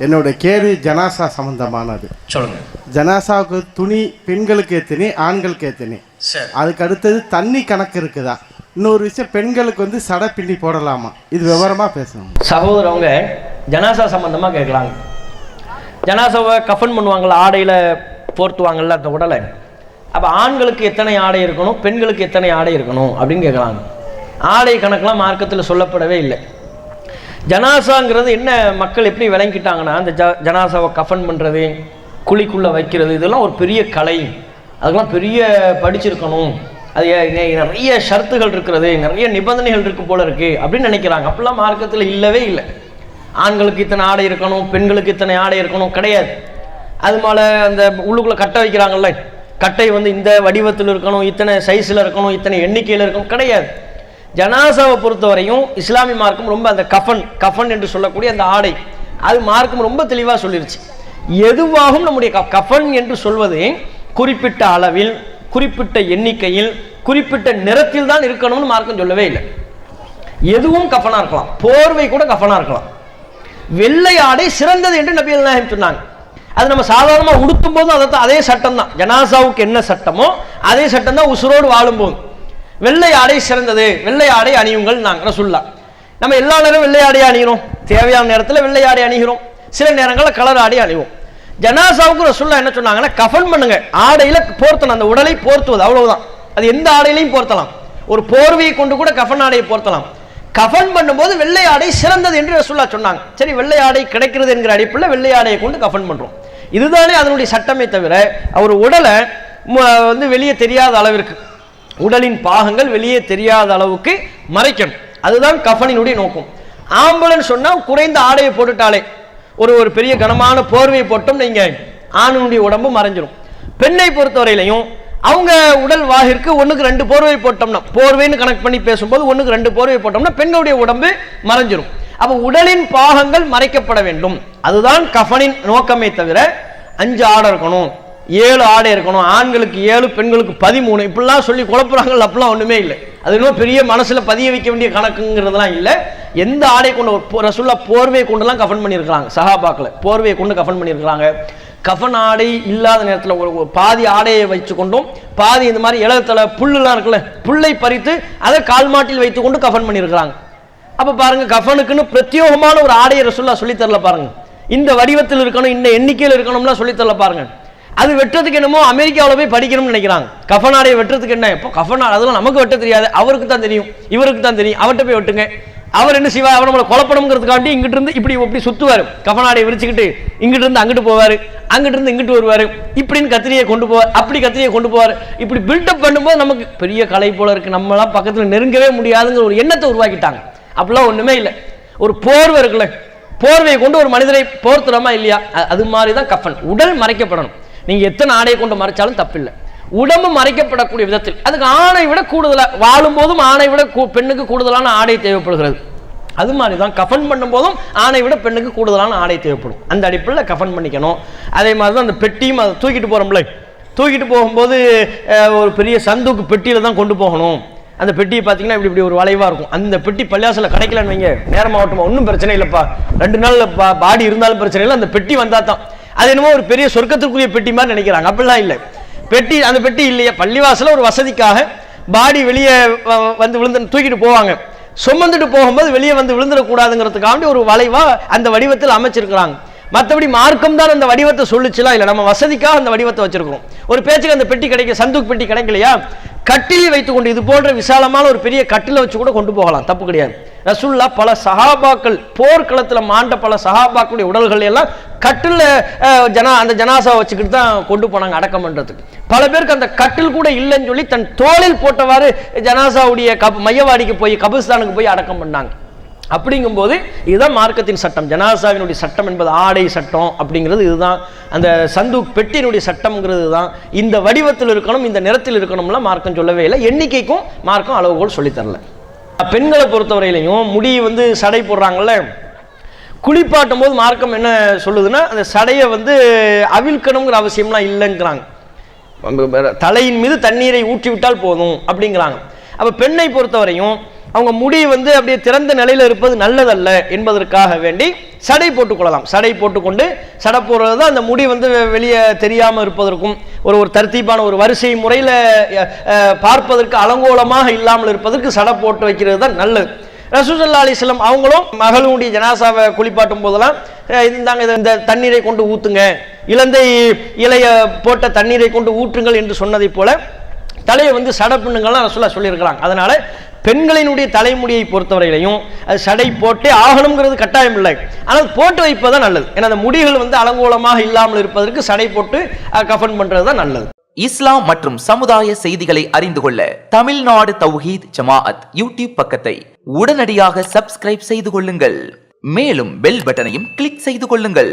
என்னோட கேள்வி ஜனாசா சம்பந்தமானது. சொல்லுங்க. ஜனாசாவுக்கு துணி பெண்களுக்கு எத்தனை, ஆண்களுக்கு எத்தனை? அதுக்கு அடுத்தது தண்ணி கணக்கு இருக்குதா? இன்னொரு விஷயம், பெண்களுக்கு வந்து சடை பின்னி போடலாமா? இது விவரமா பேசணும். சகோதரவங்க ஜனாசா சம்பந்தமா கேட்கலாங்க. ஜனாசாவை கஃபன் பண்ணுவாங்கள்ல, ஆடையில போர்த்துவாங்கள்ல அந்த உடலை. அப்போ ஆண்களுக்கு எத்தனை ஆடை இருக்கணும், பெண்களுக்கு எத்தனை ஆடை இருக்கணும் அப்படின்னு கேட்கலாங்க. ஆடை கணக்கெலாம் மார்க்கத்தில் சொல்லப்படவே இல்லை. ஜனாசாங்கிறது என்ன மக்கள் எப்படி விளங்கிட்டாங்கன்னா, அந்த ஜனாசாவை கஃபன் பண்ணுறது, குழிக்குள்ளே வைக்கிறது, இதெல்லாம் ஒரு பெரிய கலை, அதுக்கெல்லாம் பெரிய படிச்சிருக்கணும், அது நிறைய ஷர்த்துகள் இருக்கிறது, நிறைய நிபந்தனைகள் இருக்கு போல இருக்குது அப்படின்னு நினைக்கிறாங்க. அப்படிலாம் மார்க்கத்தில் இல்லவே இல்லை. ஆண்களுக்கு இத்தனை ஆடை இருக்கணும், பெண்களுக்கு இத்தனை ஆடை இருக்கணும் கிடையாது. அது மேலே அந்த உள்ளுக்குள்ளே கட்டை வைக்கிறாங்கல்ல, கட்டை வந்து இந்த வடிவத்தில் இருக்கணும், இத்தனை சைஸில் இருக்கணும், இத்தனை எண்ணிக்கையில் இருக்கணும் கிடையாது. ஜனாசாவை பொறுத்தவரையும் இஸ்லாமிய மார்க்கம் ரொம்ப அந்த கஃபன் என்று சொல்லக்கூடிய அந்த ஆடை, அது மார்க்கம் ரொம்ப தெளிவாக சொல்லிருச்சு. எதுவாகவும் நம்முடைய கஃபன் என்று சொல்வது குறிப்பிட்ட அளவில், குறிப்பிட்ட எண்ணிக்கையில், குறிப்பிட்ட நிறத்தில் தான் இருக்கணும்னு மார்க்கம் சொல்லவே இல்லை. எதுவும் கஃபனாக இருக்கலாம், போர்வை கூட கஃபனாக இருக்கலாம். வெள்ளை ஆடை சிறந்தது என்று நபிகள் நாயகம் சொன்னாங்க. அது நம்ம சாதாரணமாக உடுத்தும் போதும் அதே சட்டம் தான். ஜனாசாவுக்கு என்ன சட்டமோ அதே சட்டம் தான் உசுரோடு வாழும்போது. வெள்ளை ஆடை சிறந்தது, வெள்ளை ஆடை அணியுங்கள் நாங்கள் ரசூலுல்லாஹ். நம்ம எல்லா நேரம் வெள்ளை ஆடை அணிகிறோம், தேவையான நேரத்தில் வெள்ளை ஆடை அணிகிறோம், சில நேரங்களில் கலர் ஆடை அணிவோம். ஜனாசாவுக்கு ரசூலுல்லாஹ் என்ன சொன்னாங்கன்னா, கஃபன் பண்ணுங்க, ஆடையில போர்த்தணும், அந்த உடலை போர்த்துவது அவ்வளவுதான். அது எந்த ஆடையிலையும் போர்த்தலாம், ஒரு போர்வையை கொண்டு கூட கஃபன் ஆடையை போர்த்தலாம். கஃபன் பண்ணும்போது வெள்ளை ஆடை சிறந்தது என்று ரசூலுல்லாஹ் சொன்னாங்க. சரி, வெள்ளை ஆடை கிடைக்கிறது என்கிற அடிப்படையில் வெள்ளை ஆடையை கொண்டு கஃபன் பண்றோம். இதுதானே அதனுடைய சட்டமே தவிர, அவர் உடலை வந்து வெளியே தெரியாத அளவிற்கு, உடலின் பாகங்கள் வெளியே தெரியாத அளவுக்கு மறைக்கணும். அதுதான் கஃபனினுடைய நோக்கம். ஆம்பளன்னு சொன்னா குறைந்த ஆடையை போட்டுட்டாலே, ஒரு பெரிய கனமான போர்வையை போட்டோம் நீங்க, ஆணுடைய உடம்பு மறைஞ்சிடும். பெண்ணை பொறுத்தவரையிலையும் அவங்க உடல் வாகிற்கு 1க்கு 2 போர்வை போட்டோம்னா, போர்வைன்னு கணக்கு பண்ணி பேசும்போது 1க்கு 2 போர்வை போட்டோம்னா பெண்களுடைய உடம்பு மறைஞ்சிடும். அப்ப உடலின் பாகங்கள் மறைக்கப்பட வேண்டும். அதுதான் கஃபனின் நோக்கமே தவிர 5 ஆடை இருக்கணும், 7 ஆடை இருக்கணும், ஆண்களுக்கு 7 பெண்களுக்கு 13 இப்படிலாம் சொல்லி குழப்புறாங்க. அப்படிலாம் ஒண்ணுமே இல்லை. அது இன்னும் பெரிய மனசுல பதிய வைக்க வேண்டிய கணக்குங்கிறதுலாம் இல்லை. எந்த ஆடை கொண்டு ரசூலுல்லாஹ் போர்வையை கொண்டுலாம் கஃபன் பண்ணியிருக்கிறாங்க. சஹாபாக்களை போர்வையை கொண்டு கஃபன் பண்ணியிருக்கிறாங்க. கஃபன் ஆடை இல்லாத நேரத்தில் ஒரு பாதி ஆடையை வச்சு கொண்டும், பாதி இந்த மாதிரி இளத்தலை புல்லுலாம் இருக்குல்ல, புல்லை பறித்து அதை கால்மாட்டில் வைத்து கொண்டு கஃபன் பண்ணியிருக்கிறாங்க. அப்ப பாருங்க, கஃபனுக்குன்னு பிரத்யேகமான ஒரு ஆடையை ரசூலுல்லாஹ் சொல்லி தரல பாருங்க. இந்த வடிவத்தில் இருக்கணும், இந்த எண்ணிக்கையில் இருக்கணும்லாம் சொல்லி தரல பாருங்க. அது வெட்டுறதுக்கு என்னமோ அமெரிக்காவில் போய் படிக்கணும்னு நினைக்கிறாங்க. கஃபன் ஆடையை வெட்டுறதுக்கு என்ன, இப்போ கஃபன் ஆடை அதெல்லாம் நமக்கு வெட்ட தெரியாது, அவருக்கு தான் தெரியும், இவருக்கு தான் தெரியும், அவர்கிட்ட போய் வெட்டுங்க. அவர் என்ன செய்வார், அவர் நம்மளை குழப்பணுங்கிறதுக்காண்டி இங்கிட்டு இருந்து இப்படி சுத்துவார், கஃபன் ஆடையை விரிச்சுக்கிட்டு இங்கிட்டு இருந்து அங்கிட்டு போவார், அங்கிட்டு இருந்து இங்கிட்டு வருவார், இப்படின்னு கத்திரியை கொண்டு போவார், அப்படி கத்திரியை கொண்டு போவார். இப்படி பில்டப் பண்ணும்போது நமக்கு பெரிய கலை போல இருக்கு, நம்மளாம் பக்கத்தில் நெருங்கவே முடியாதுங்கிற ஒரு எண்ணத்தை உருவாக்கிட்டாங்க. அப்படிலாம் ஒண்ணுமே இல்லை. ஒரு போர்வை இருக்குல்ல, போர்வையை கொண்டு ஒரு மனிதரை போர்த்துறோமா இல்லையா, அது மாதிரி தான் கஃபன். உடல் மறைக்கப்படணும். நீங்க எத்தனை ஆடையை கொண்டு மறைச்சாலும் தப்பில்லை. உடம்பு மறைக்கப்படக்கூடிய விதத்தில், அதுக்கு ஆணை விட கூடுதலாக, வாழும் போதும் ஆணை விட பெண்ணுக்கு கூடுதலான ஆடை தேவைப்படுகிறது. அது மாதிரி தான் கஃபன் பண்ணும் போதும் ஆணை விட பெண்ணுக்கு கூடுதலான ஆடை தேவைப்படும். அந்த அடிப்படையில் கஃபன் பண்ணிக்கணும். அதே மாதிரி தான் அந்த பெட்டியும் அதை தூக்கிட்டு போகிறோம்ல, தூக்கிட்டு போகும்போது ஒரு பெரிய சந்துக்கு பெட்டியில் தான் கொண்டு போகணும். அந்த பெட்டியை பார்த்தீங்கன்னா இப்படி ஒரு வளைவாக இருக்கும். அந்த பெட்டி பள்ளியாசில் கிடைக்கலன்னு வைங்க, நேரமாகட்டுமா ஒன்றும் பிரச்சனை இல்லைப்பா, 2 நாள் பாடி இருந்தாலும் பிரச்சனை இல்லை, அந்த பெட்டி வந்தால் தான் அது என்னமோ ஒரு பெரிய சொர்க்கத்திற்குரிய பெட்டி மாதிரி நினைக்கிறாங்க. அப்படிலாம் இல்லை. பெட்டி, அந்த பெட்டி இல்லையா, பள்ளிவாசல ஒரு வசதிக்காக பாடி வெளியே வந்து விழுந்து தூக்கிட்டு போவாங்க. சுமந்துட்டு போகும்போது வெளியே வந்து விழுந்துடக்கூடாதுங்கிறதுக்காண்டி ஒரு வளைவா அந்த வடிவத்தில் அமைச்சிருக்கிறாங்க. மற்றபடி மார்க்கம் தான் அந்த வடிவத்தை சொல்லிச்சுலாம் இல்லை, நம்ம வசதிக்காக அந்த வடிவத்தை வச்சிருக்கிறோம். ஒரு பேச்சுக்கு அந்த பெட்டி கிடைக்க, சந்துக்கு பெட்டி கிடைக்கலையா, கட்டில் வைத்துக் கொண்டு இது போன்ற விசாலமான ஒரு பெரிய கட்டில வச்சு கூட கொண்டு போகலாம், தப்பு கிடையாது. ரசூலுல்லாஹ் பல சஹாபாக்கள் போர்க்களத்தில் மாண்ட பல சஹாபாக்களுடைய உடல்கள் எல்லாம் கட்டில் அந்த ஜனாசாவை வச்சுக்கிட்டு தான் கொண்டு போனாங்க அடக்கம் பண்றதுக்கு. பல பேருக்கு அந்த கட்டில் கூட இல்லைன்னு சொல்லி தன் தோளில் போட்டவாறு ஜனாசாவுடைய மையவாடிக்கு போய் கபிரிஸ்தானுக்கு போய் அடக்கம் பண்ணாங்க. அப்படிங்கும்போது இதுதான் மார்க்கத்தின் சட்டம். ஜனாசாவினுடைய சட்டம் என்பது ஆடை சட்டம் அப்படிங்கிறது இதுதான். அந்த சந்தூக் பெட்டியினுடைய சட்டம்ங்கிறது தான். இந்த வடிவத்தில் இருக்கணும், இந்த நிறத்தில் இருக்கணும்லாம் மார்க்கம் சொல்லவே இல்லை. எண்ணிக்கைக்கும் மார்க்கம் அளவுகோல் சொல்லித்தரல. பெண்களை பொறுத்தவரையிலையும் முடி வந்து சடை போடுறாங்கல்ல, குளிப்பாட்டும் போது மார்க்கம் என்ன சொல்லுதுன்னா, அந்த சடையை வந்து அவிழ்க்கணுங்கிற அவசியம்லாம் இல்லைங்கிறாங்க. தலையின் மீது தண்ணீரை ஊற்றி விட்டால் போதும் அப்படிங்கிறாங்க. அப்போ பெண்ணை பொறுத்தவரையும் அவங்க முடி வந்து அப்படியே திறந்த நிலையில் இருப்பது நல்லதல்ல என்பதற்காக வேண்டி சடை போட்டுக்கொள்ளலாம். சடை போட்டுக்கொண்டு சடை போடுறது தான் அந்த முடி வந்து வெளியே தெரியாமல் இருப்பதற்கும் ஒரு தர்த்தீபான ஒரு வரிசை முறையில் பார்ப்பதற்கு அலங்கோலமாக இல்லாமல் இருப்பதற்கு சடை போட்டு வைக்கிறது தான் நல்லது. ரசூல் ஸல்லல்லாஹு அலைஹி வஸல்லம் அவங்களும் மகளுடைய ஜனாசாவை குளிப்பாட்டும் போதெல்லாம் இந்த தண்ணீரை கொண்டு ஊத்துங்க, இலந்தை இலைய போட்ட தண்ணீரை கொண்டு ஊற்றுங்கள் என்று சொன்னதை போல தலையை வந்து சடை பின்னுங்கள்லாம் ரசூலுல்லாஹ் சொல்லியிருக்கிறாங்க. அதனால பெண்களினுடைய தலைமுடியை பொறுத்தவரையிலையும் அது சடை போட்டே ஆகணுங்கிறது கட்டாயம் இல்லை, ஆனால் போட்டு வைப்பதுதான் நல்லது. ஏன்னா அந்த முடிகள் வந்து அலங்கோலமாக இல்லாமல் இருப்பதற்கு சடை போட்டு கஃபன் பண்றது தான் நல்லது. இஸ்லாம் மற்றும் சமுதாய செய்திகளை அறிந்து கொள்ள தமிழ்நாடு தௌஹீத் ஜமாஅத் யூடியூப் பக்கத்தை உடனடியாக சப்ஸ்கிரைப் செய்து கொள்ளுங்கள். மேலும் பெல் பட்டனையும் கிளிக் செய்து கொள்ளுங்கள்.